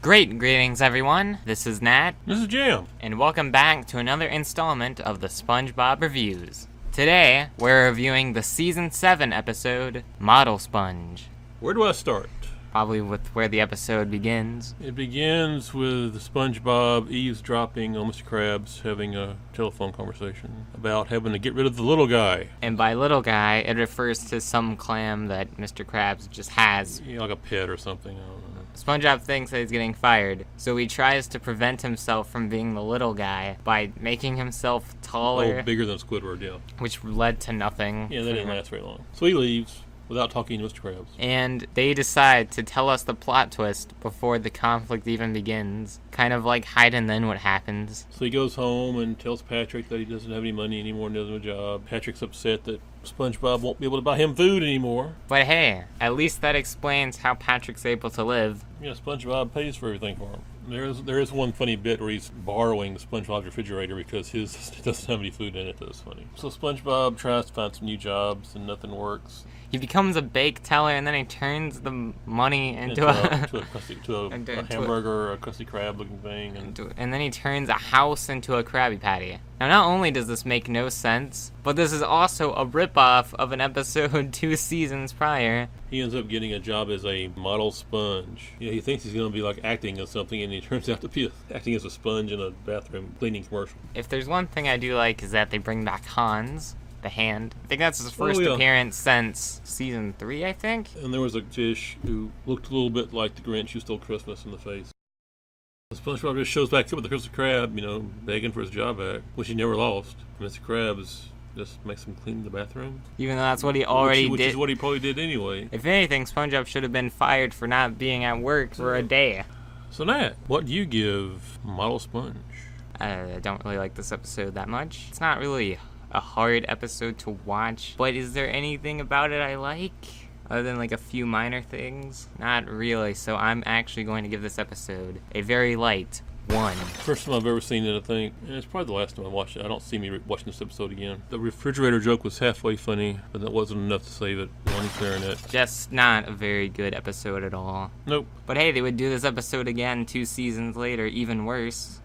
Greetings everyone, this is Nat. This is Jam. And welcome back to another installment of the SpongeBob Reviews. Today, we're reviewing the Season 7 episode, Model Sponge. Where do I start? Probably with where the episode begins. It begins with SpongeBob eavesdropping on Mr. Krabs having a telephone conversation about having to get rid of the little guy. And by little guy, it refers to some clam that Mr. Krabs just has. Yeah, like a pet or something, I don't know. SpongeBob thinks that he's getting fired, so he tries to prevent himself from being the little guy by making himself taller. Oh, bigger than Squidward, yeah. Which led to nothing. Yeah, that didn't last very long. So he leaves without talking to Mr. Krabs. And they decide to tell us the plot twist before the conflict even begins. Kind of like hide and then what happens. So he goes home and tells Patrick that he doesn't have any money anymore and doesn't have a job. Patrick's upset that SpongeBob won't be able to buy him food anymore. But hey, at least that explains how Patrick's able to live. Yeah, SpongeBob pays for everything for him. There is one funny bit where he's borrowing SpongeBob's refrigerator because his doesn't have any food in it. That's funny. So SpongeBob tries to find some new jobs and nothing works. He becomes a bake teller and then he turns the money into a hamburger or a Krusty Krab looking thing. And then he turns a house into a Krabby Patty. Now, not only does this make no sense, but this is also a ripoff of an episode 2 seasons prior. He ends up getting a job as a model sponge. Yeah, he thinks he's going to be like acting as something, and he turns out to be acting as a sponge in a bathroom cleaning commercial. If there's one thing I do like is that they bring back Hans, the hand. I think that's his first appearance since season 3, I think. And there was a fish who looked a little bit like the Grinch who stole Christmas in the face. SpongeBob just shows back up with the Krusty Krab, begging for his job back, which he never lost. Mr. Krabs just makes him clean the bathroom. Even though that's what he already did. Which is what he probably did anyway. If anything, SpongeBob should have been fired for not being at work for a day. So Nat, what do you give Model Sponge? I don't really like this episode that much. It's not really a hard episode to watch, but is there anything about it I like? Other than like a few minor things? Not really, so I'm actually going to give this episode a very light 1. First time I've ever seen it, I think. And it's probably the last time I watched it. I don't see me watching this episode again. The refrigerator joke was halfway funny, but that wasn't enough to save it. One clarinet. Just not a very good episode at all. Nope. But hey, they would do this episode again 2 seasons later, even worse.